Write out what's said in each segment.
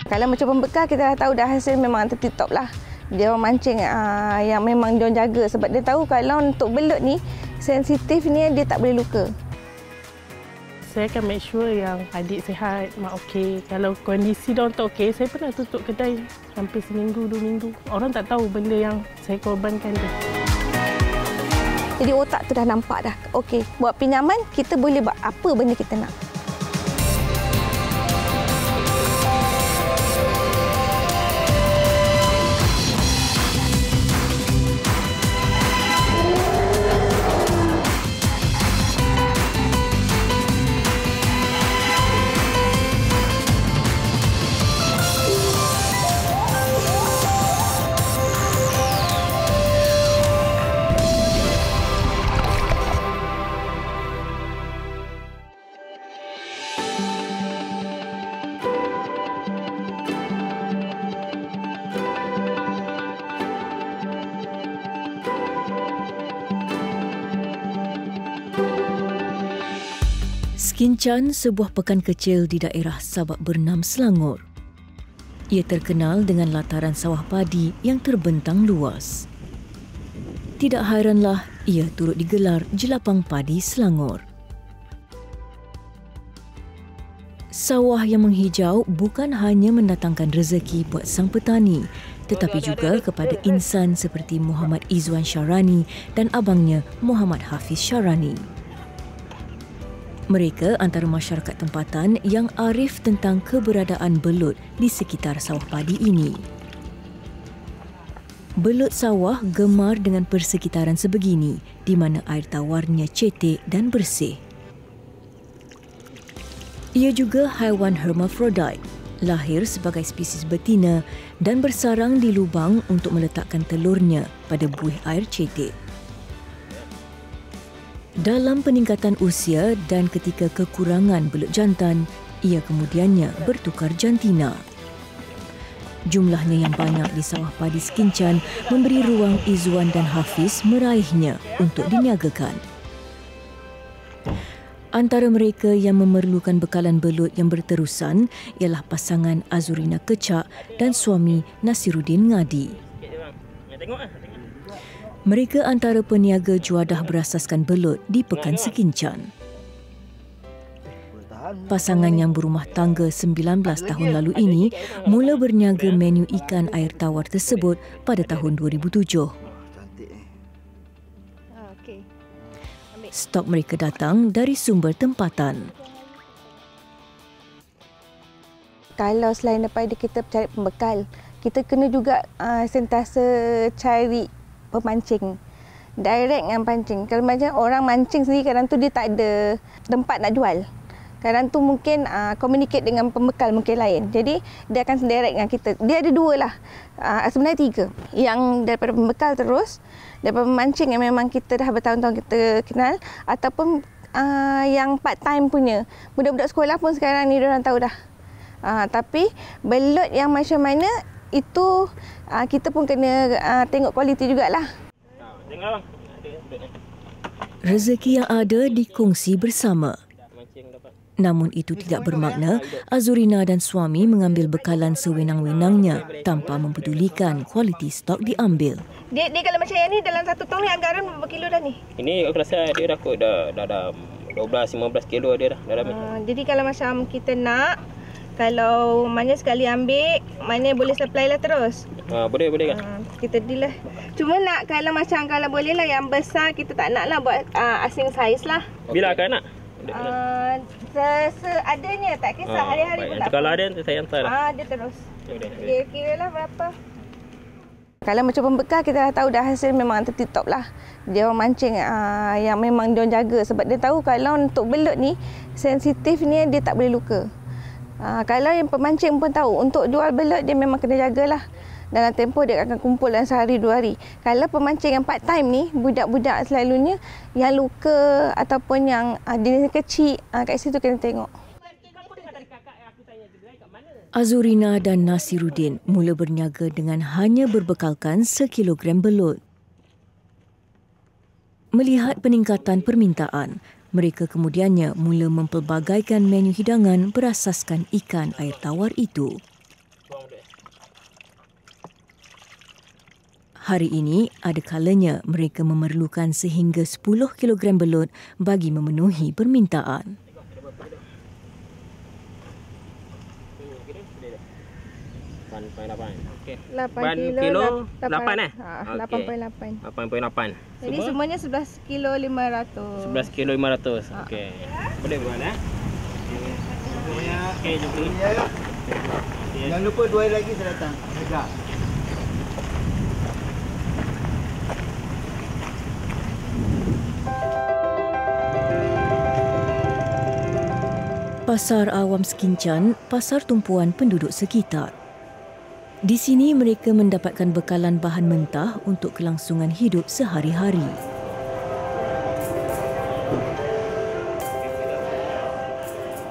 Kalau macam pembekal, kita dah tahu dah hasil memang tertip-top lah. Dia orang mancing yang memang dia orang jaga sebab dia tahu kalau untuk belut ni, sensitifnya dia tak boleh luka. Saya akan make sure yang adik sihat, mak okey. Kalau kondisi dia orang tak okey, saya pernah tutup kedai hampir seminggu, 2 minggu. Orang tak tahu benda yang saya korbankan dia. Jadi otak tu dah nampak dah. Okey, buat pinjaman, kita boleh buat apa benda kita nak. Skinchan, sebuah pekan kecil di daerah Sabak Bernam, Selangor. Ia terkenal dengan lataran sawah padi yang terbentang luas. Tidak hairanlah ia turut digelar Jelapang Padi Selangor. Sawah yang menghijau bukan hanya mendatangkan rezeki buat sang petani, tetapi juga kepada insan seperti Muhammad Izwan Syarani dan abangnya Muhammad Hafiz Syarani. Mereka antara masyarakat tempatan yang arif tentang keberadaan belut di sekitar sawah padi ini. Belut sawah gemar dengan persekitaran sebegini di mana air tawarnya cetek dan bersih. Ia juga haiwan hermafrodit, lahir sebagai spesies betina dan bersarang di lubang untuk meletakkan telurnya pada buih air cetek. Dalam peningkatan usia dan ketika kekurangan belut jantan, ia kemudiannya bertukar jantina. Jumlahnya yang banyak di sawah padi Skinchan memberi ruang Izwan dan Hafiz meraihnya untuk diniagakan. Antara mereka yang memerlukan bekalan belut yang berterusan ialah pasangan Azurina Kecak dan suami Nasiruddin Ngadi. Mereka antara peniaga juadah berasaskan belut di Pekan Skinchan. Pasangan yang berumah tangga 19 tahun lalu ini mula berniaga menu ikan air tawar tersebut pada tahun 2007. Stok mereka datang dari sumber tempatan. Kalau selain daripada kita cari pembekal, kita kena juga sentiasa cari pemancing. Direct dengan pancing. Kalau macam orang mancing sendiri, kadang tu dia tak ada tempat nak jual. Kadang tu mungkin communicate dengan pembekal mungkin lain. Jadi dia akan direct dengan kita. Dia ada 2 lah. Sebenarnya 3. Yang daripada pembekal terus, daripada pemancing yang memang kita dah bertahun-tahun kita kenal, ataupun yang part time punya. Budak-budak sekolah pun sekarang ni diorang tahu dah. Tapi belut yang macam mana itu kita pun kena tengok kualiti jugalah. Rezeki yang ada dikongsi bersama. Namun itu tidak bermakna Azurina dan suami mengambil bekalan sewenang-wenangnya tanpa mempedulikan kualiti stok diambil. Dia kalau macam yang ni dalam 1 tong ni anggaran berapa kilo dah ni? Ini aku rasa dia dah kot dah 12-15 kilo dia dah dalam ni. Jadi kalau macam kita nak, kalau mana sekali ambil, mana boleh supply lah terus. Boleh kan? Kita deal lah. Cuma nak kalau boleh lah yang besar, kita tak nak lah buat asing saiz lah. Bila akan nak? Seadanya, tak kisah hari-hari pun tak. Kalau ada saya hantar lah. Dia terus. Kira lah berapa. Kalau macam pembekal, kita dah tahu dah hasil memang tertip-top lah. Dia orang mancing yang memang dia orang jaga sebab dia tahu kalau untuk belut ni, sensitifnya dia tak boleh luka. Kalau yang pemancing pun tahu, untuk jual belut dia memang kena jagalah. Dalam tempoh dia akan kumpul dalam sehari 2 hari. Kalau pemancing yang part time ni, budak-budak selalunya yang luka ataupun yang jenis kecil, kat situ kena tengok. Azurina dan Nasiruddin mula berniaga dengan hanya berbekalkan sekilogram belut. Melihat peningkatan permintaan, mereka kemudiannya mula mempelbagaikan menu hidangan berasaskan ikan air tawar itu. Hari ini, ada kalanya mereka memerlukan sehingga 10 kilogram belut bagi memenuhi permintaan. Okey. 8 kilo, 8 8 eh? Ha, Okey. 8.8. 8.8. Jadi semuanya 11 kilo 500. 11 kilo 500. Okey. Boleh buat Okey, jom pergi. Jangan lupa 2 hari lagi saya datang. Jaga. Pasar Awam Sekincan, pasar tumpuan penduduk sekitar. Di sini mereka mendapatkan bekalan bahan mentah untuk kelangsungan hidup sehari-hari.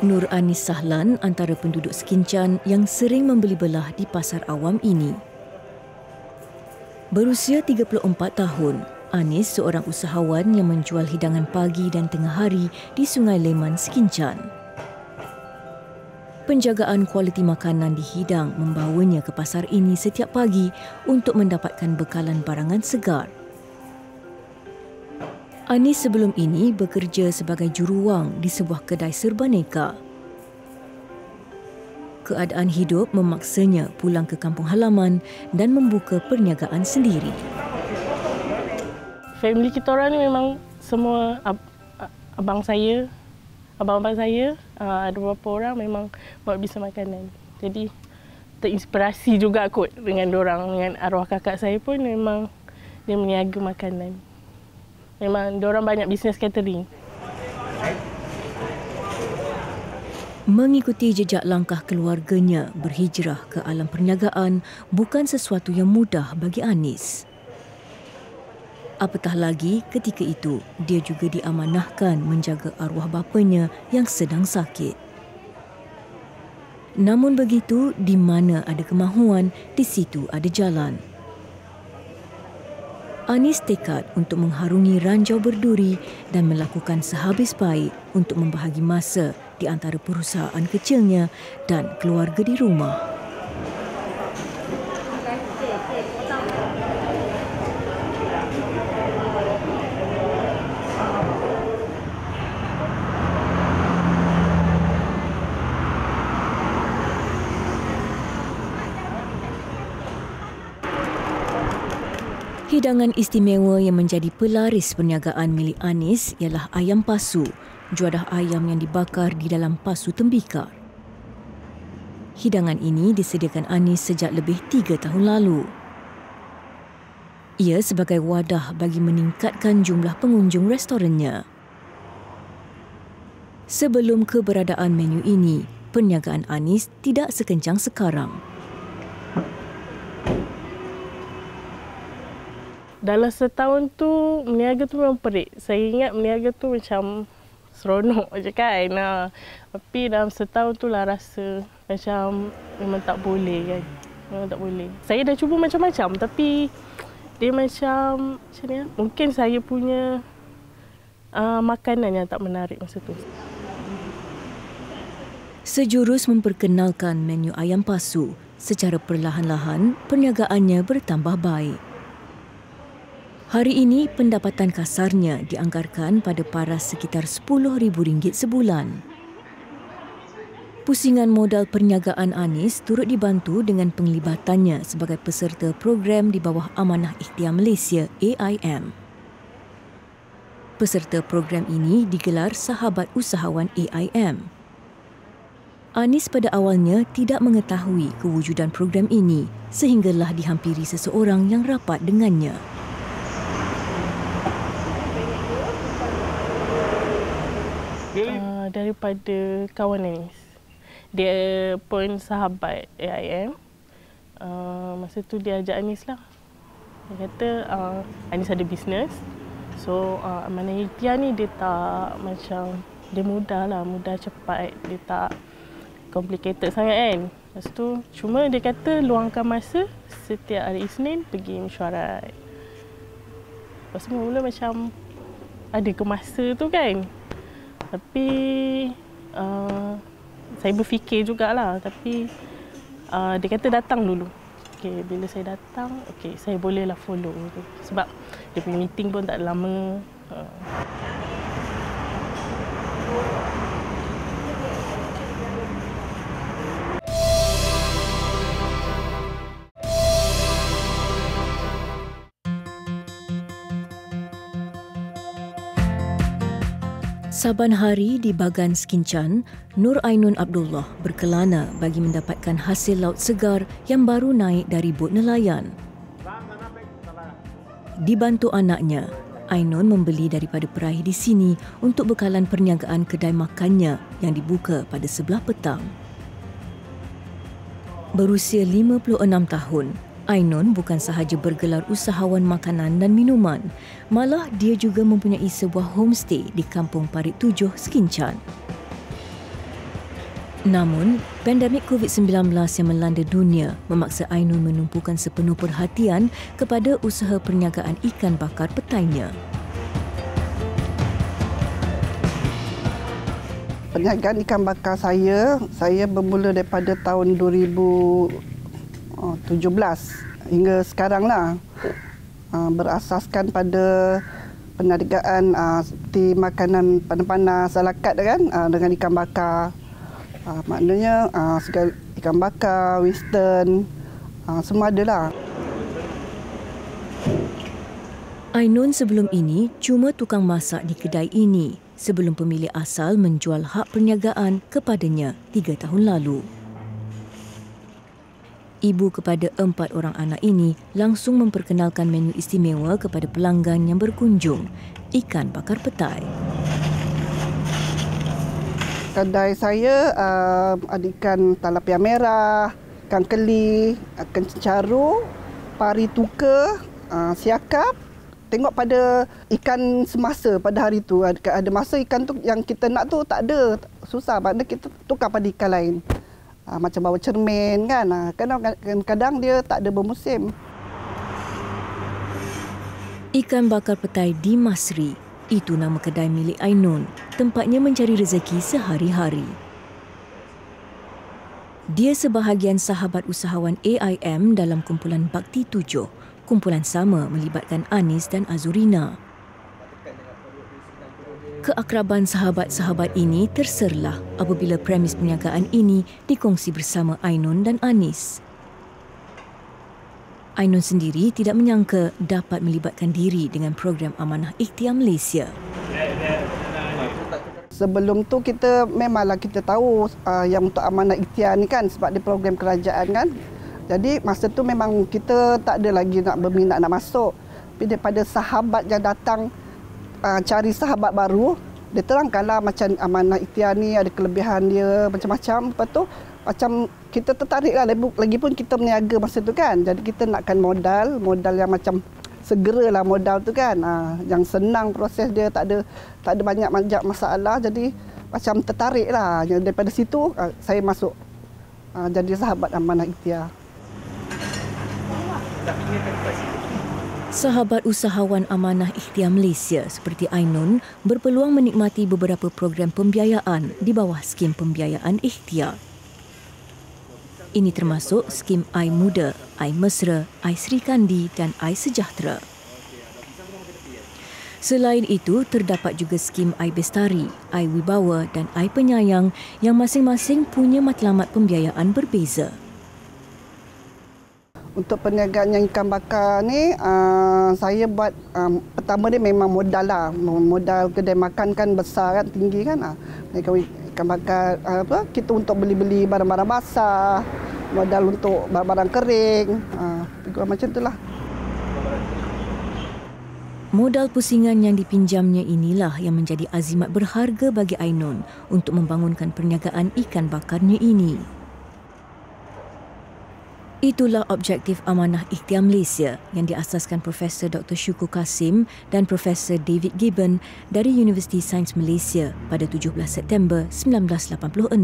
Nur Anis Sahlan antara penduduk Sekincan yang sering membeli belah di pasar awam ini. Berusia 34 tahun, Anis seorang usahawan yang menjual hidangan pagi dan tengah hari di Sungai Leman, Sekincan. Penjagaan kualiti makanan dihidang membawanya ke pasar ini setiap pagi untuk mendapatkan bekalan barangan segar. Anis sebelum ini bekerja sebagai juruwang di sebuah kedai serbaneka. Keadaan hidup memaksanya pulang ke kampung halaman dan membuka perniagaan sendiri. Family kita orang ni memang semua abang saya, abang-abang saya, ada beberapa orang memang buat bisnes makanan. Jadi terinspirasi juga kot dengan diorang. Dengan arwah kakak saya pun memang dia meniaga makanan. Memang diorang banyak bisnes catering. Mengikuti jejak langkah keluarganya berhijrah ke alam perniagaan bukan sesuatu yang mudah bagi Anis. Apatah lagi ketika itu, dia juga diamanahkan menjaga arwah bapanya yang sedang sakit. Namun begitu, di mana ada kemahuan, di situ ada jalan. Anis tekad untuk mengharungi ranjau berduri dan melakukan sehabis baik untuk membahagi masa di antara perusahaan kecilnya dan keluarga di rumah. Hidangan istimewa yang menjadi pelaris perniagaan milik Anis ialah ayam pasu, juadah ayam yang dibakar di dalam pasu tembikar. Hidangan ini disediakan Anis sejak lebih 3 tahun lalu. Ia sebagai wadah bagi meningkatkan jumlah pengunjung restorannya. Sebelum keberadaan menu ini, perniagaan Anis tidak sekencang sekarang. Dalam setahun tu, meniaga tu memang perik. Saya ingat meniaga tu macam seronok je kan. Tapi dalam setahun tu lah rasa macam memang tak boleh kan. Memang tak boleh. Saya dah cuba macam-macam tapi dia macam ni. Mungkin saya punya makanan yang tak menarik masa tu. Sejurus memperkenalkan menu ayam pasu, secara perlahan-lahan perniagaannya bertambah baik. Hari ini, pendapatan kasarnya dianggarkan pada paras sekitar RM10,000 sebulan. Pusingan modal perniagaan Anis turut dibantu dengan penglibatannya sebagai peserta program di bawah Amanah Ikhtiar Malaysia AIM. Peserta program ini digelar Sahabat Usahawan AIM. Anis pada awalnya tidak mengetahui kewujudan program ini sehinggalah dihampiri seseorang yang rapat dengannya. Daripada kawan Anis. Dia pun sahabat AIM. Masa tu dia ajak Anis lah. Dia kata Anis ada bisnes. So Amanah Ikhtiar ni dia tak macam, dia mudah lah, mudah cepat. Dia tak complicated sangat kan. Lepas tu cuma dia kata luangkan masa setiap hari Isnin pergi mesyuarat. Lepas tu mula macam ada ke masa tu kan. Tapi saya berfikir jugalah. Tapi dia kata datang dulu. Okay, bila saya datang, okay, saya bolehlah follow tu. Sebab dia punya meeting pun tak lama. Saban hari di Bagan Skincan, Nur Ainun Abdullah berkelana bagi mendapatkan hasil laut segar yang baru naik dari bot nelayan. Dibantu anaknya, Ainun membeli daripada peraih di sini untuk bekalan perniagaan kedai makannya yang dibuka pada sebelah petang. Berusia 56 tahun, Ainun bukan sahaja bergelar usahawan makanan dan minuman, malah dia juga mempunyai sebuah homestay di Kampung Parit 7, Skincan. Namun, pandemik COVID-19 yang melanda dunia memaksa Ainun menumpukan sepenuh perhatian kepada usaha perniagaan ikan bakar petainya. Perniagaan ikan bakar saya bermula daripada tahun 17 hingga sekarang lah. Berasaskan pada perniagaan seperti makanan panas-panas, salakat kan, dengan ikan bakar. Maknanya segala ikan bakar, western, semua ada lah. Ainun sebelum ini cuma tukang masak di kedai ini sebelum pemilik asal menjual hak perniagaan kepadanya 3 tahun lalu. Ibu kepada 4 orang anak ini langsung memperkenalkan menu istimewa kepada pelanggan yang berkunjung, ikan bakar petai. Kedai saya ada ikan talapia merah, ikan keli, ikan cencaru, pari tuka, siakap. Tengok pada ikan semasa pada hari tu. Ada masa ikan tu yang kita nak tu tak ada, susah. Maknanya kita tukar pada ikan lain. Macam bawal cermin kan. Kadang-kadang dia tak ada bermusim. Ikan bakar petai di Masri, itu nama kedai milik Ainun. Tempatnya mencari rezeki sehari-hari. Dia sebahagian sahabat usahawan AIM dalam kumpulan Bakti 7. Kumpulan sama melibatkan Anis dan Azurina. Keakraban sahabat-sahabat ini terserlah apabila premis perniagaan ini dikongsi bersama Ainun dan Anis. Ainun sendiri tidak menyangka dapat melibatkan diri dengan program Amanah Ikhtiar Malaysia. Sebelum tu memanglah kita tahu yang untuk Amanah Ikhtiar ni kan sebab dia program kerajaan kan. Jadi masa tu memang kita tak ada lagi nak berminat nak masuk. Tapi daripada sahabat yang datang cari sahabat baru, dia terangkanlah macam Amanah Ikhtiar ni ada kelebihan dia macam-macam. Lepas tu macam kita tertariklah, lagipun kita berniaga masa tu kan. Jadi kita nakkan modal yang macam segeralah modal tu kan. Yang senang proses dia, tak ada banyak masalah. Jadi macam tertariklah. Daripada situ saya masuk jadi sahabat Amanah Ikhtiar. Sahabat usahawan Amanah Ikhtiar Malaysia seperti Ainun berpeluang menikmati beberapa program pembiayaan di bawah skim pembiayaan ikhtiar. Ini termasuk skim I Muda, I Mesra, I Sri Kandi dan I Sejahtera. Selain itu, terdapat juga skim I Bestari, I Wibawa dan I Penyayang yang masing-masing punya matlamat pembiayaan berbeza. Untuk perniagaan yang ikan bakar ni, saya buat pertama dia memang modal lah. Modal kedai makan kan besar kan, tinggi kan. Ikan bakar kita untuk beli-beli barang-barang basah, modal untuk barang-barang kering, macam itulah. Modal pusingan yang dipinjamnya inilah yang menjadi azimat berharga bagi Ainun untuk membangunkan perniagaan ikan bakarnya ini. Itulah objektif Amanah Ikhtiar Malaysia yang diasaskan Profesor Dr. Syukur Kasim dan Profesor David Gibbon dari Universiti Sains Malaysia pada 17 September 1986.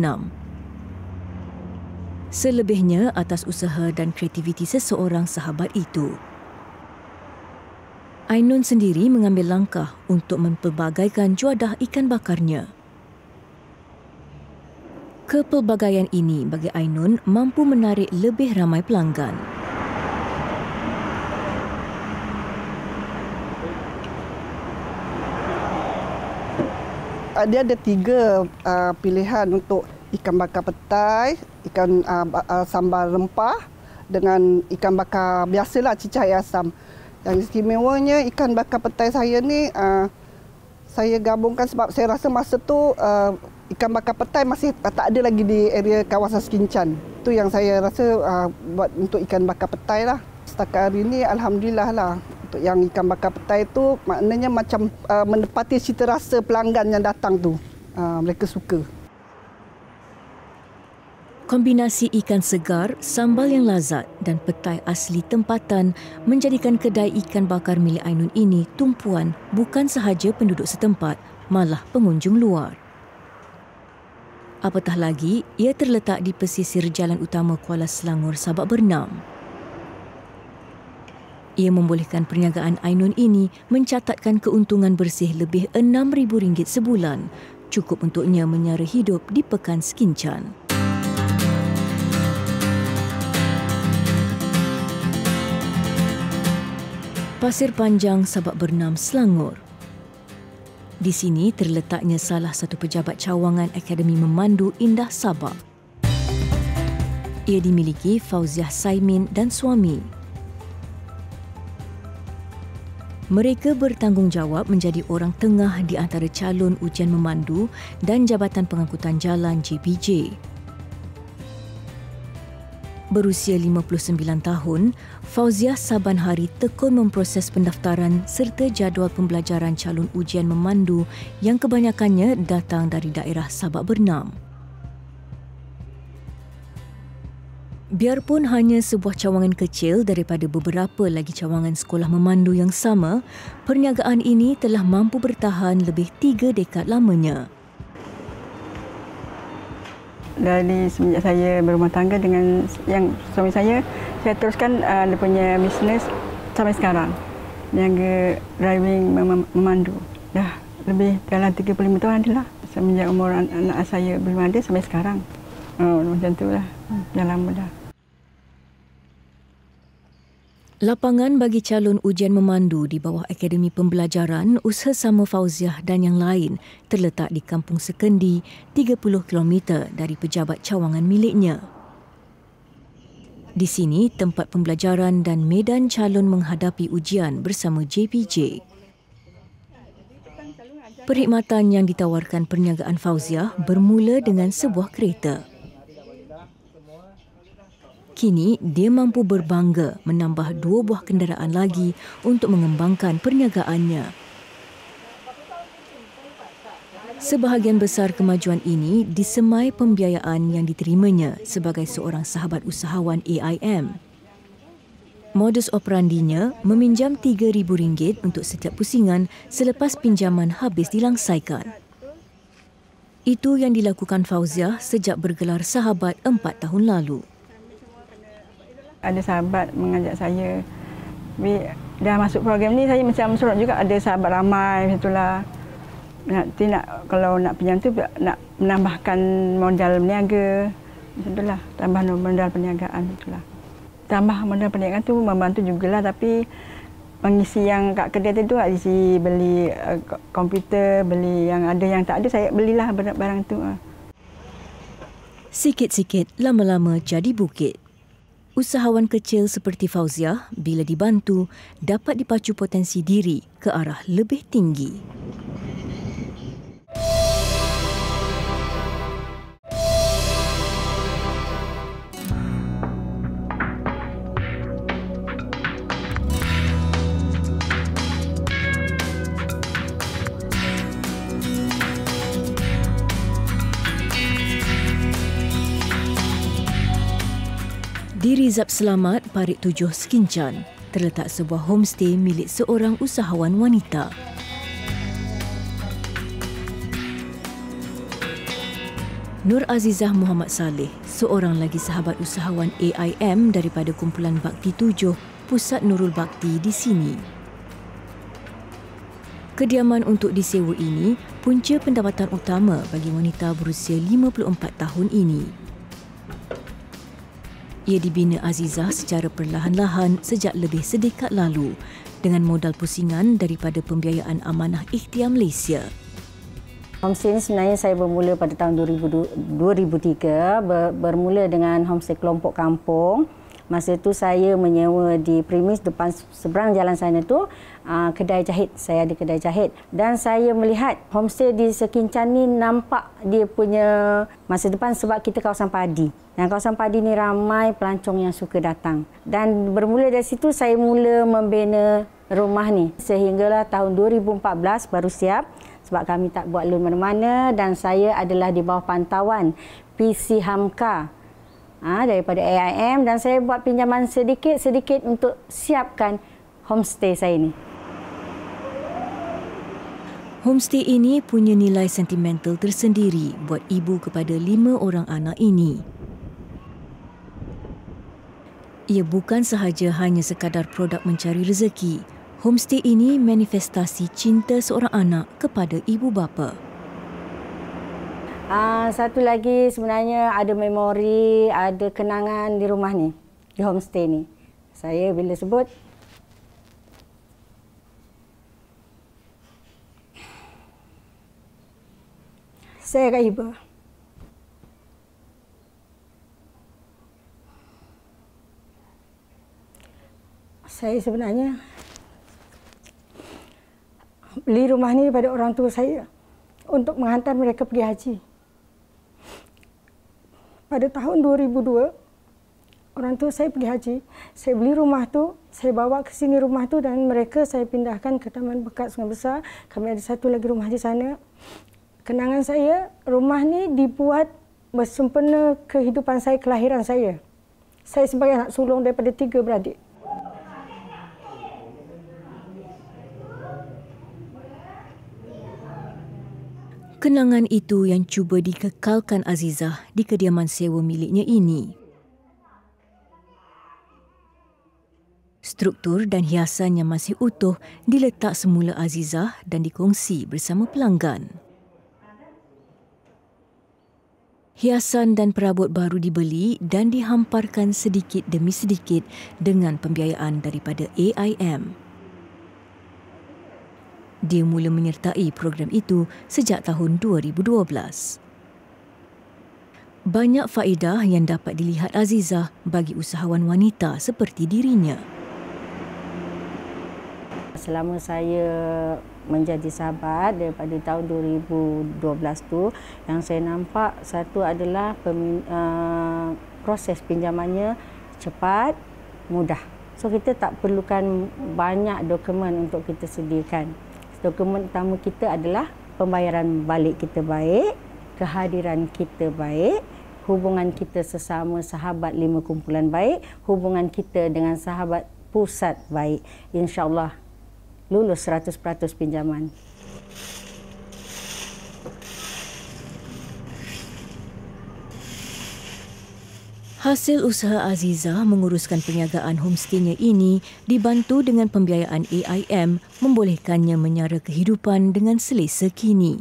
Selebihnya atas usaha dan kreativiti seseorang sahabat itu. Ainun sendiri mengambil langkah untuk mempelbagaikan juadah ikan bakarnya. Kepelbagaian ini bagi Ainun mampu menarik lebih ramai pelanggan. dia ada 3 pilihan untuk ikan bakar petai, ikan sambal rempah dengan ikan bakar biasalah cicah air asam. Yang istimewanya ikan bakar petai saya ni saya gabungkan sebab saya rasa masa tu ikan bakar petai masih tak ada lagi di area kawasan Sekincan. Itu yang saya rasa buat untuk ikan bakar petai lah. Setakat hari ini alhamdulillah lah. Untuk yang ikan bakar petai tu maknanya macam menepati cita rasa pelanggan yang datang tu. Mereka suka. Kombinasi ikan segar, sambal yang lazat dan petai asli tempatan menjadikan kedai ikan bakar milik Ainun ini tumpuan bukan sahaja penduduk setempat, malah pengunjung luar. Apatah lagi, ia terletak di pesisir jalan utama Kuala Selangor Sabak Bernam. Ia membolehkan perniagaan Ainun ini mencatatkan keuntungan bersih lebih RM6,000 sebulan, cukup untuknya menyara hidup di Pekan Sekincan. Pasir Panjang, Sabak Bernam, Selangor. Di sini terletaknya salah satu pejabat cawangan Akademi Memandu Indah Sabak. Ia dimiliki Fauziah Saimin dan suami. Mereka bertanggungjawab menjadi orang tengah di antara calon ujian memandu dan Jabatan Pengangkutan Jalan JPJ. Berusia 59 tahun, Fauziah saban hari tekun memproses pendaftaran serta jadual pembelajaran calon ujian memandu yang kebanyakannya datang dari daerah Sabak Bernam. Biarpun hanya sebuah cawangan kecil daripada beberapa lagi cawangan sekolah memandu yang sama, perniagaan ini telah mampu bertahan lebih 3 dekad lamanya. Dari semenjak saya berumah tangga dengan yang suami saya teruskan dia punya bisnes sampai sekarang. Niaga driving memandu. Dah lebih dalam 35 tahun adalah. Semenjak umur anak saya belum ada sampai sekarang. Macam itulah. Dah lama dah. Lapangan bagi calon ujian memandu di bawah Akademi Pembelajaran Usaha Sama Fauziah dan yang lain terletak di Kampung Sekendi, 30 km dari pejabat cawangan miliknya. Di sini tempat pembelajaran dan medan calon menghadapi ujian bersama JPJ. Perkhidmatan yang ditawarkan perniagaan Fauziah bermula dengan sebuah kereta. Kini, dia mampu berbangga menambah 2 buah kenderaan lagi untuk mengembangkan perniagaannya. Sebahagian besar kemajuan ini disemai pembiayaan yang diterimanya sebagai seorang sahabat usahawan AIM. Modus operandinya meminjam RM3,000 untuk setiap pusingan selepas pinjaman habis dilangsaikan. Itu yang dilakukan Fauziah sejak bergelar sahabat 4 tahun lalu. Ada sahabat mengajak saya, dah masuk program ni saya macam surat juga ada sahabat ramai macam itulah. Nanti kalau nak pinjam tu nak menambahkan modal berniaga macam itulah, tambah modal perniagaan itulah. Tambah modal perniagaan tu membantu jugalah, tapi mengisi yang kat kedai tu isi beli komputer, beli yang ada yang tak ada saya belilah barang tu. Sikit-sikit lama-lama jadi bukit. Usahawan kecil seperti Fauziah, bila dibantu, dapat dipacu potensi diri ke arah lebih tinggi. Di Rizab Selamat, Parit 7, Sekincan, terletak sebuah homestay milik seorang usahawan wanita. Nur Azizah Muhammad Saleh, seorang lagi sahabat usahawan AIM daripada kumpulan Bakti 7, Pusat Nurul Bakti di sini. Kediaman untuk disewa ini punca pendapatan utama bagi wanita berusia 54 tahun ini. Ia dibina Azizah secara perlahan-lahan sejak lebih sedekad lalu dengan modal pusingan daripada pembiayaan Amanah Ikhtiar Malaysia. Homestay ini sebenarnya saya bermula pada tahun 2003, bermula dengan homestay kelompok kampung. Masa itu saya menyewa di premis depan seberang jalan sana tu kedai jahit. Saya ada kedai jahit dan saya melihat homestay di Sekincan ni nampak dia punya masa depan sebab kita kawasan padi. Dan kawasan padi ni ramai pelancong yang suka datang. Dan bermula dari situ saya mula membina rumah ni sehinggalah tahun 2014 baru siap sebab kami tak buat loan mana-mana dan saya adalah di bawah pantauan PC Hamka daripada AIM dan saya buat pinjaman sedikit-sedikit untuk siapkan homestay saya ini. Homestay ini punya nilai sentimental tersendiri buat ibu kepada 5 orang anak ini. Ia bukan sahaja hanya sekadar produk mencari rezeki. Homestay ini manifestasi cinta seorang anak kepada ibu bapa. Satu lagi sebenarnya ada memori, ada kenangan di rumah ni, di homestay ni. Saya bila sebut, saya akan iba. Saya sebenarnya beli rumah ni pada orang tua saya untuk menghantar mereka pergi haji. Pada tahun 2002, orang tua saya pergi haji. Saya beli rumah tu, saya bawa ke sini rumah tu dan mereka saya pindahkan ke Taman Bekat Sungai Besar. Kami ada satu lagi rumah di sana. Kenangan saya, rumah ni dibuat bersempena kehidupan saya, kelahiran saya. Saya sebagai anak sulung daripada 3 beradik. Kenangan itu yang cuba dikekalkan Azizah di kediaman sewa miliknya ini. Struktur dan hiasan yang masih utuh diletak semula Azizah dan dikongsi bersama pelanggan. Hiasan dan perabot baru dibeli dan dihamparkan sedikit demi sedikit dengan pembiayaan daripada AIM. Dia mula menyertai program itu sejak tahun 2012. Banyak faedah yang dapat dilihat Azizah bagi usahawan wanita seperti dirinya. Selama saya menjadi sahabat daripada tahun 2012 tu, yang saya nampak satu adalah proses pinjamannya cepat, mudah. So kita tak perlukan banyak dokumen untuk kita sediakan. Dokumen utama kita adalah pembayaran balik kita baik, kehadiran kita baik, hubungan kita sesama sahabat 5 kumpulan baik, hubungan kita dengan sahabat pusat baik. InsyaAllah lulus 100% pinjaman. Hasil usaha Azizah menguruskan perniagaan homestaynya ini dibantu dengan pembiayaan AIM membolehkannya menyara kehidupan dengan selesa kini.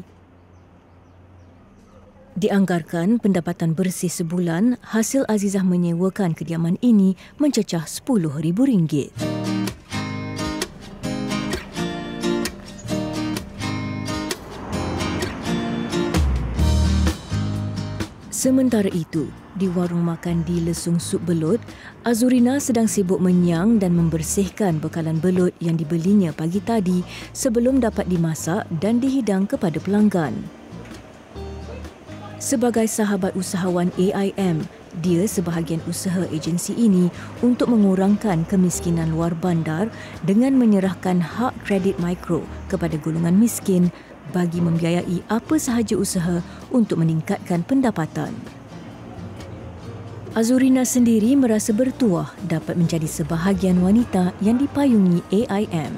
Dianggarkan pendapatan bersih sebulan, hasil Azizah menyewakan kediaman ini mencecah RM10,000. Sementara itu, di warung makan di Lesung Sup Belut, Azurina sedang sibuk menyang dan membersihkan bekalan belut yang dibelinya pagi tadi sebelum dapat dimasak dan dihidang kepada pelanggan. Sebagai sahabat usahawan AIM, dia sebahagian usaha agensi ini untuk mengurangkan kemiskinan luar bandar dengan menyerahkan hak kredit mikro kepada golongan miskin bagi membiayai apa sahaja usaha untuk meningkatkan pendapatan. Azurina sendiri merasa bertuah dapat menjadi sebahagian wanita yang dipayungi AIM.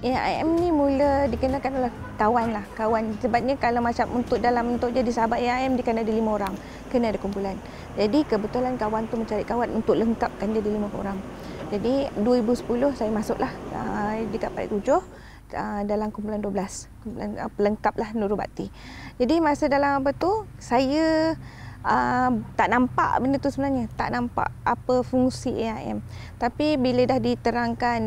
AIM ni mula dikenakan oleh kawan. Sebabnya kalau macam untuk jadi sahabat AIM dia kena ada 5 orang, kena ada kumpulan. Jadi kebetulan kawan tu mencari kawan untuk lengkapkan dia di 5 orang. Jadi 2010 saya masuklah dekat Parit 7 dalam kumpulan 12. Kumpulan pelengkaplah Nurul Bakti. Jadi masa dalam apa tu saya tak nampak benda tu sebenarnya, tak nampak apa fungsi AIM. Tapi bila dah diterangkan,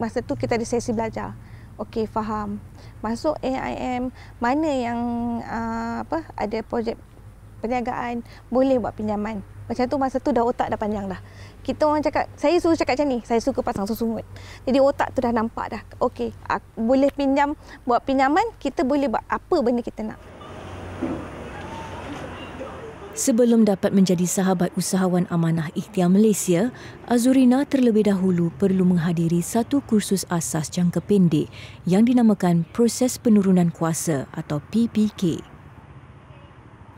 masa tu kita ada sesi belajar Okey, faham. Masuk AIM, mana yang ada projek perniagaan, boleh buat pinjaman. Macam tu masa tu otak dah panjang dah. Kita orang cakap, saya suruh cakap macam ni, saya suka pasang susungut. Jadi otak tu dah nampak dah. Okey, boleh pinjam, buat pinjaman, kita boleh buat apa benda kita nak. Sebelum dapat menjadi sahabat usahawan amanah ikhtiar Malaysia, Azurina terlebih dahulu perlu menghadiri satu kursus asas jangka pendek yang dinamakan Proses Penurunan Kuasa atau PPK.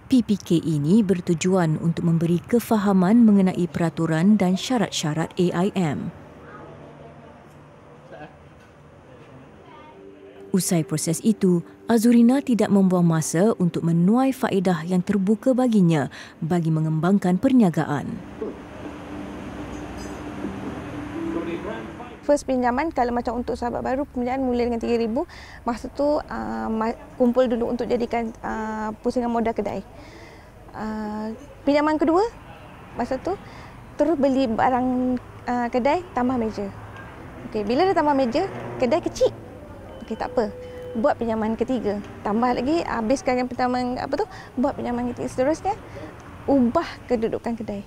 PPK ini bertujuan untuk memberi kefahaman mengenai peraturan dan syarat-syarat AIM. Usai proses itu, Azurina tidak membuang masa untuk menuai faedah yang terbuka baginya bagi mengembangkan perniagaan. First pinjaman, kalau macam untuk sahabat baru, pinjaman mula dengan RM3,000. Masa tu kumpul dulu untuk jadikan pusingan modal kedai. Pinjaman kedua, masa tu terus beli barang kedai, tambah meja. Okay, bila dah tambah meja, kedai kecil. Okey, tak apa. Buat pinjaman ketiga. Tambah lagi, habiskan yang pertama, buat pinjaman ketiga. Seterusnya, ubah kedudukan kedai.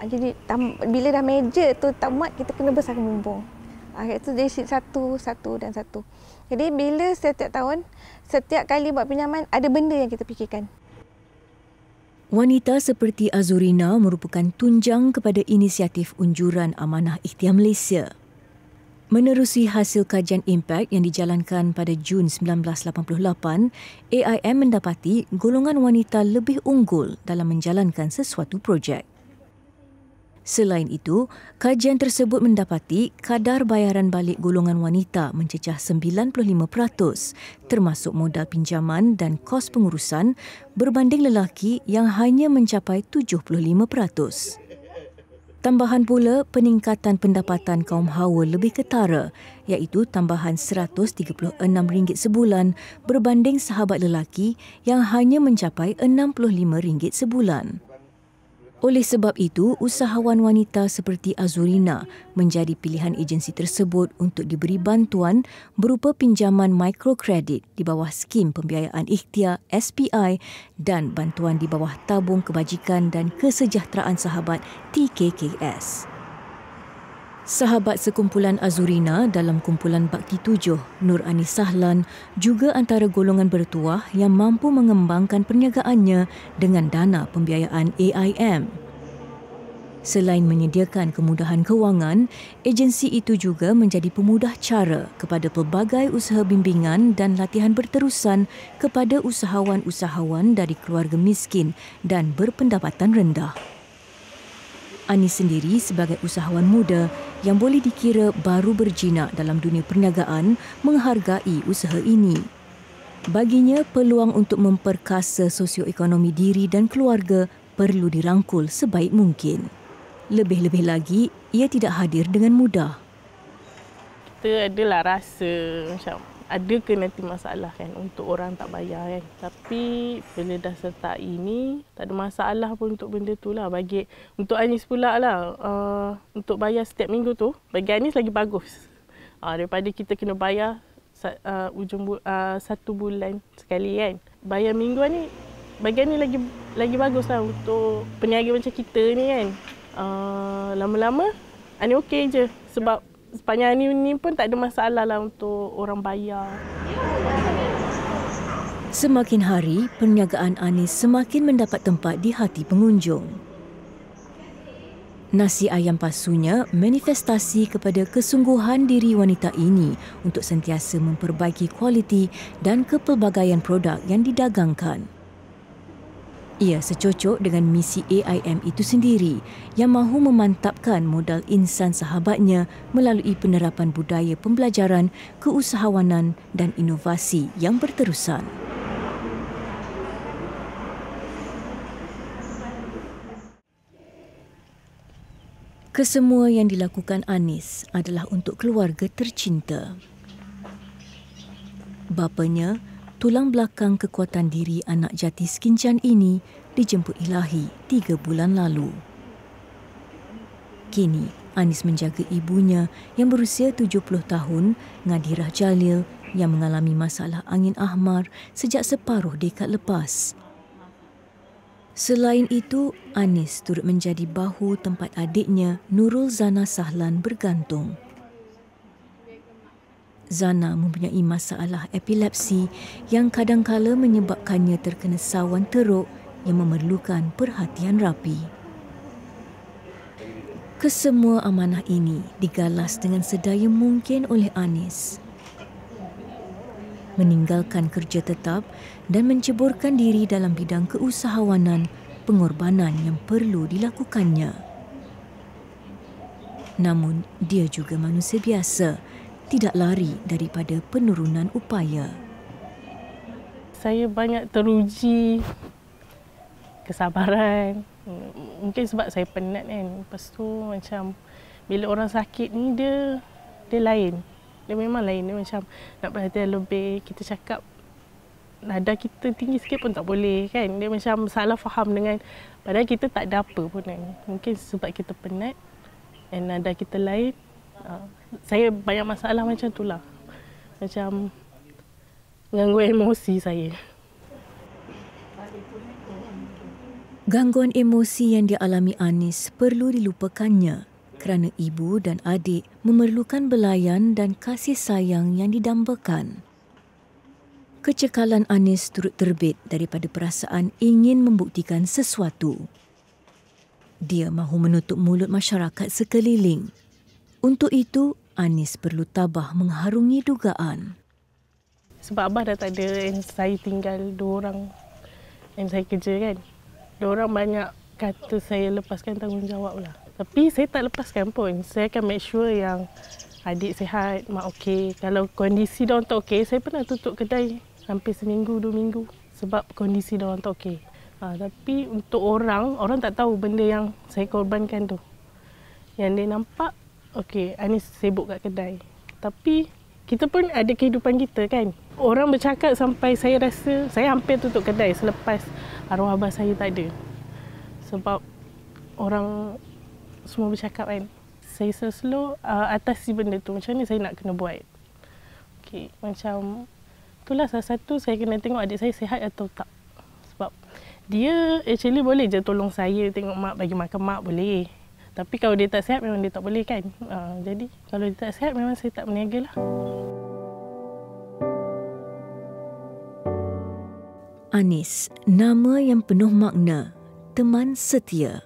Jadi, bila dah meja tu tak muat, kita kena besarkan bumbung. Akhirnya tu jadi satu dan satu. Jadi, bila setiap tahun, setiap kali buat pinjaman, ada benda yang kita fikirkan. Wanita seperti Azurina merupakan tunjang kepada inisiatif Unjuran Amanah Ikhtiar Malaysia. Menerusi hasil kajian impak yang dijalankan pada Jun 1988, AIM mendapati golongan wanita lebih unggul dalam menjalankan sesuatu projek. Selain itu, kajian tersebut mendapati kadar bayaran balik golongan wanita mencecah 95%, termasuk modal pinjaman dan kos pengurusan berbanding lelaki yang hanya mencapai 75%. Tambahan pula, peningkatan pendapatan kaum hawa lebih ketara, iaitu tambahan RM136 sebulan berbanding sahabat lelaki yang hanya mencapai RM65 sebulan. Oleh sebab itu, usahawan wanita seperti Azurina menjadi pilihan agensi tersebut untuk diberi bantuan berupa pinjaman mikrokredit di bawah skim pembiayaan ikhtiar SPI dan bantuan di bawah tabung kebajikan dan kesejahteraan sahabat TKKS. Sahabat sekumpulan Azurina dalam kumpulan Bakti 7, Nur Anis Sahlan, juga antara golongan bertuah yang mampu mengembangkan perniagaannya dengan dana pembiayaan AIM. Selain menyediakan kemudahan kewangan, agensi itu juga menjadi pemudah cara kepada pelbagai usaha bimbingan dan latihan berterusan kepada usahawan-usahawan dari keluarga miskin dan berpendapatan rendah. Anis sendiri sebagai usahawan muda yang boleh dikira baru berjinak dalam dunia perniagaan menghargai usaha ini. Baginya, peluang untuk memperkasa sosioekonomi diri dan keluarga perlu dirangkul sebaik mungkin. Lebih-lebih lagi, ia tidak hadir dengan mudah. Kita adalah rasa macam ada ke nanti masalah kan untuk orang tak bayar kan. Tapi bila dah serta ini, tak ada masalah pun untuk benda tu lah. Bagi untuk Anis pula lah, untuk bayar setiap minggu tu, bagi Anis lagi bagus. Daripada kita kena bayar satu bulan sekali kan. Bayar mingguan ni, bagi Anis lagi bagus lah untuk peniaga macam kita ni kan. Lama-lama, Anis okey je sebab sepanjang ni pun tak ada masalah lah untuk orang bayar. Semakin hari, perniagaan Anis semakin mendapat tempat di hati pengunjung. Nasi ayam pasunya manifestasi kepada kesungguhan diri wanita ini untuk sentiasa memperbaiki kualiti dan kepelbagaian produk yang didagangkan. Ia secocok dengan misi AIM itu sendiri yang mahu memantapkan modal insan sahabatnya melalui penerapan budaya pembelajaran, keusahawanan dan inovasi yang berterusan. Kesemua yang dilakukan Anis adalah untuk keluarga tercinta. Bapanya, tulang belakang kekuatan diri anak jati sekincan ini dijemput Ilahi 3 bulan lalu. Kini, Anis menjaga ibunya yang berusia 70 tahun, Ngadirah Jalil, yang mengalami masalah angin ahmar sejak separuh dekad lepas. Selain itu, Anis turut menjadi bahu tempat adiknya Nurul Zana Sahlan bergantung. Zana mempunyai masalah epilepsi yang kadangkala menyebabkannya terkena sawan teruk yang memerlukan perhatian rapi. Kesemua amanah ini digalas dengan sedaya mungkin oleh Anis. Meninggalkan kerja tetap dan menceburkan diri dalam bidang keusahawanan, pengorbanan yang perlu dilakukannya. Namun, dia juga manusia biasa, tidak lari daripada penurunan upaya. Saya banyak teruji kesabaran. Mungkin sebab saya penat kan. Lepas tu macam bila orang sakit ni dia lain. Dia memang lain. Dia macam nak perhatian lebih. Kita cakap nada kita tinggi sikit pun tak boleh kan. Dia macam salah faham dengan padahal kita tak ada apa pun kan. Mungkin sebab kita penat dan nada kita lain. Saya banyak masalah macam tu lah. Macam gangguan emosi saya. Gangguan emosi yang dialami Anis perlu dilupakannya kerana ibu dan adik memerlukan belayan dan kasih sayang yang didambakan. Kecekalan Anis turut terbit daripada perasaan ingin membuktikan sesuatu. Dia mahu menutup mulut masyarakat sekeliling. Untuk itu, Anis perlu tabah mengharungi dugaan. Sebab Abah dah tak ada yang saya tinggal 2 orang yang saya kerja kan. 2 orang banyak kata saya lepaskan tanggungjawab lah. Tapi saya tak lepaskan pun. Saya akan make sure yang adik sihat, mak okey. Kalau kondisi diorang tak okey, saya pernah tutup kedai hampir seminggu, 2 minggu. Sebab kondisi diorang tak okey. Tapi untuk orang tak tahu benda yang saya korbankan tu. Yang dia nampak, okey, Anis sibuk kat kedai. Tapi kita pun ada kehidupan kita kan. Orang bercakap sampai saya rasa saya hampir tutup kedai selepas arwah abah saya tak ada. Sebab orang semua bercakap kan. Saya slow atasi benda tu. Macam ni saya nak kena buat. Okay, macam itulah salah satu saya kena tengok adik saya sihat atau tak. Sebab dia actually boleh je tolong saya tengok mak, bagi makan mak boleh. Tapi kalau dia tak sihat memang dia tak boleh kan. Jadi kalau dia tak sihat memang saya tak berniaga lah. Anis, nama yang penuh makna, teman setia.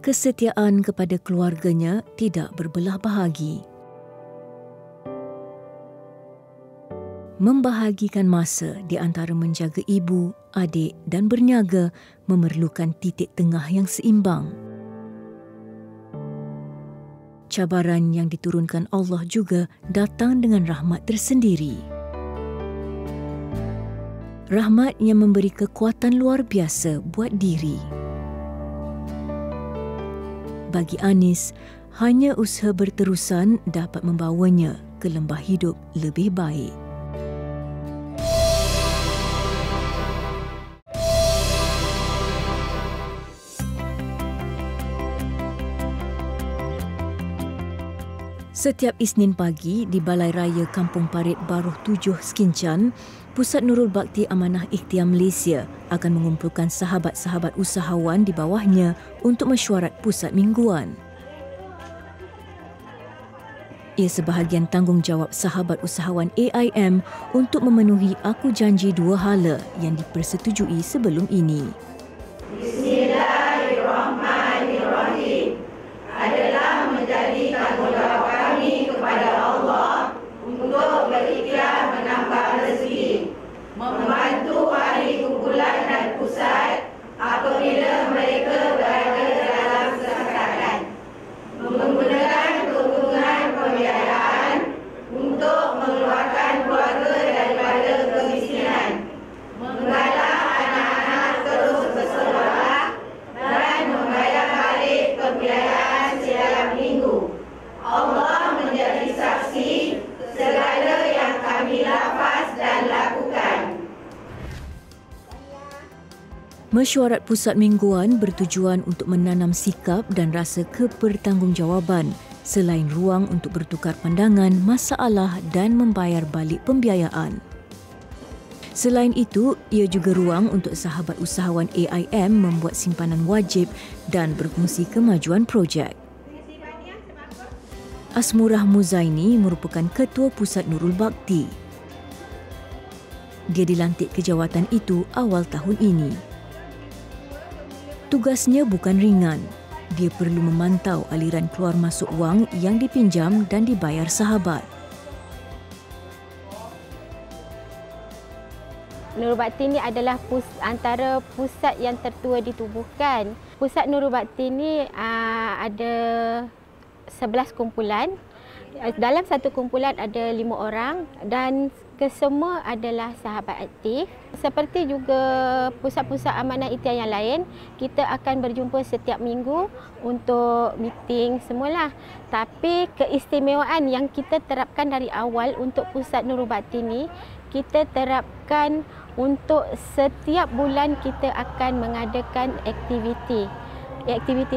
Kesetiaan kepada keluarganya tidak berbelah bahagi. Membahagikan masa di antara menjaga ibu, adik dan berniaga memerlukan titik tengah yang seimbang. Cabaran yang diturunkan Allah juga datang dengan rahmat tersendiri. Rahmat yang memberi kekuatan luar biasa buat diri. Bagi Anis, hanya usaha berterusan dapat membawanya ke lembah hidup lebih baik. Setiap Isnin pagi di Balai Raya Kampung Parit Baruh 7 Skincan, Pusat Nurul Bakti Amanah Ikhtiar Malaysia akan mengumpulkan sahabat-sahabat usahawan di bawahnya untuk mesyuarat pusat mingguan. Ia sebahagian tanggungjawab sahabat usahawan AIM untuk memenuhi aku janji 2 hala yang dipersetujui sebelum ini. Bismillahirrahmanirrahim. Adalah menjadi tanggungjawab kami kepada Allah untuk berikhtiar menambah rezeki, membantu ahli kumpulan dan pusat apabila mereka berada dalam kesakitan, menggunakan keuntungan pembiayaan untuk mengeluarkan keluarga daripada kemiskinan, menggalak anak-anak terus bersekolah Mesyuarat pusat mingguan bertujuan untuk menanam sikap dan rasa kebertanggungjawaban selain ruang untuk bertukar pandangan, masalah dan membayar balik pembiayaan. Selain itu, ia juga ruang untuk sahabat usahawan AIM membuat simpanan wajib dan berkongsi kemajuan projek. Asmurah Muzaini merupakan Ketua Pusat Nurul Bhakti. Dia dilantik ke jawatan itu awal tahun ini. Tugasnya bukan ringan. Dia perlu memantau aliran keluar masuk wang yang dipinjam dan dibayar sahabat. Nurul Bhakti ini adalah antara pusat yang tertua ditubuhkan. Pusat Nurul Bhakti ini ada 11 kumpulan. Dalam satu kumpulan ada 5 orang dan kesemua adalah sahabat aktif. Seperti juga pusat-pusat amanah ikhtiar yang lain, kita akan berjumpa setiap minggu untuk meeting semualah. Tapi keistimewaan yang kita terapkan dari awal untuk pusat Nurul Bhakti ini, kita terapkan untuk setiap bulan kita akan mengadakan aktiviti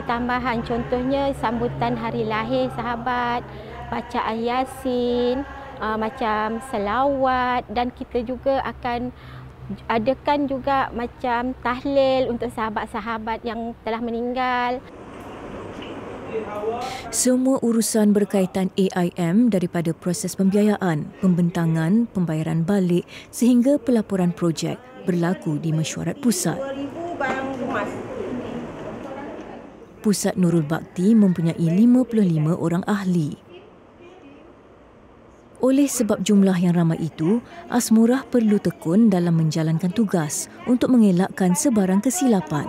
tambahan. Contohnya sambutan hari lahir sahabat, bacaan Yasin, macam selawat, dan kita juga akan adakan juga macam tahlil untuk sahabat-sahabat yang telah meninggal. Semua urusan berkaitan AIM daripada proses pembiayaan, pembentangan, pembayaran balik sehingga pelaporan projek berlaku di mesyuarat pusat. Pusat Nurul Bhakti mempunyai 55 orang ahli. Oleh sebab jumlah yang ramai itu, Asmurah perlu tekun dalam menjalankan tugas untuk mengelakkan sebarang kesilapan.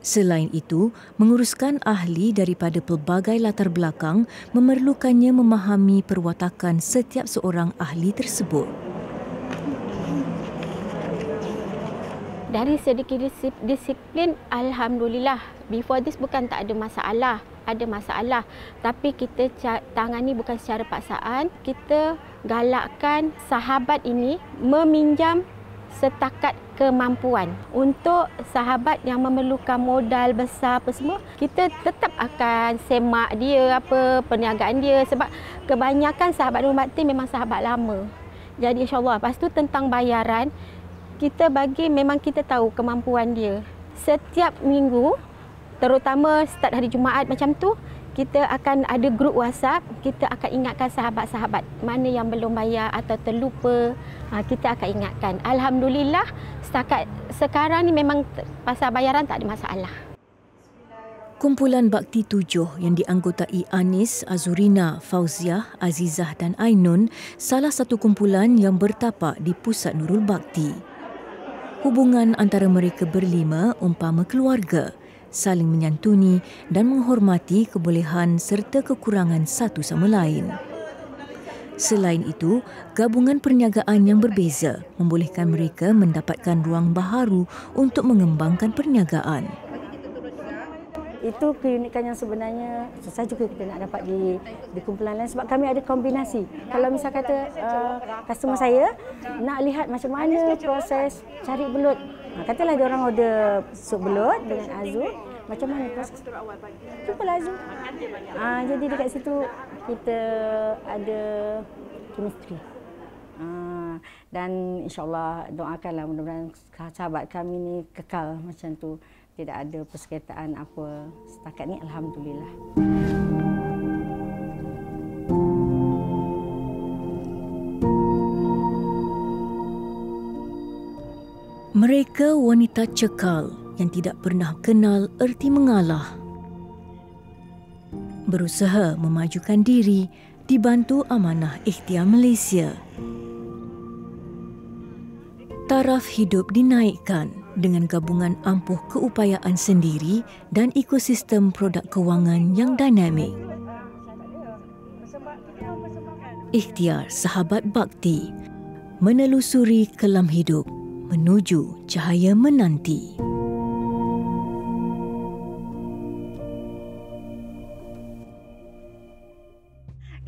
Selain itu, menguruskan ahli daripada pelbagai latar belakang memerlukannya memahami perwatakan setiap seorang ahli tersebut. Dari segi disiplin, alhamdulillah, before this bukan tak ada masalah. Ada masalah, tapi kita tangani bukan secara paksaan. Kita galakkan sahabat ini meminjam setakat kemampuan. Untuk sahabat yang memerlukan modal besar apa semua, kita tetap akan semak dia perniagaan dia, sebab kebanyakan sahabat Nurul Bhakti memang sahabat lama. Jadi insya-Allah, lepas tu tentang bayaran, kita bagi memang kita tahu kemampuan dia. Setiap minggu, terutama start hari Jumaat macam tu, kita akan ada grup WhatsApp, kita akan ingatkan sahabat-sahabat mana yang belum bayar atau terlupa, kita akan ingatkan. Alhamdulillah, setakat sekarang ni memang pasal bayaran tak ada masalah. Kumpulan Bakti 7 yang dianggotai Anis, Azurina, Fauziah, Azizah dan Ainun salah satu kumpulan yang bertapak di Pusat Nurul Bhakti. Hubungan antara mereka berlima umpama keluarga, saling menyantuni dan menghormati kebolehan serta kekurangan satu sama lain. Selain itu, gabungan perniagaan yang berbeza membolehkan mereka mendapatkan ruang baharu untuk mengembangkan perniagaan. Itu keunikan yang sebenarnya susah juga kita nak dapat di kumpulan lain sebab kami ada kombinasi. Kalau misal kata customer saya nak lihat macam mana proses cari belut. Katalah dia orang order sup belut dengan Azul, macam mana proses jumpalah Azul. Jadi dekat situ kita ada chemistry. Dan insya-Allah doakanlah mudah-mudahan sahabat kami ni kekal macam tu. Tidak ada persengketaan apa setakat ni, alhamdulillah. Mereka wanita cekal yang tidak pernah kenal erti mengalah. Berusaha memajukan diri dibantu Amanah Ikhtiar Malaysia. Taraf hidup dinaikkan dengan gabungan ampuh keupayaan sendiri dan ekosistem produk kewangan yang dinamik. Ikhtiar Sahabat Bakti menelusuri kelam hidup menuju cahaya menanti.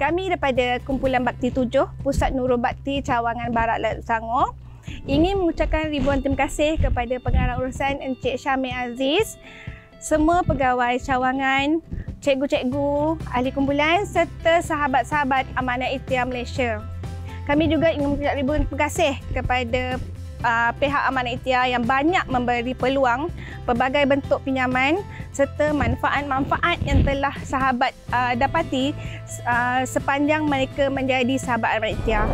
Kami daripada Kumpulan Bakti 7, Pusat Nurul Bakti Cawangan Barat Laut Selangor ingin mengucapkan ribuan terima kasih kepada pengarah urusan Encik Syamil Aziz, semua pegawai cawangan, cikgu-cikgu, ahli kumpulan serta sahabat-sahabat Amanah Ikhtiar Malaysia. Kami juga ingin mengucapkan ribuan terima kasih kepada pihak Amanah Ikhtiar yang banyak memberi peluang pelbagai bentuk pinjaman serta manfaat-manfaat yang telah sahabat dapati sepanjang mereka menjadi sahabat Amanah Ikhtiar.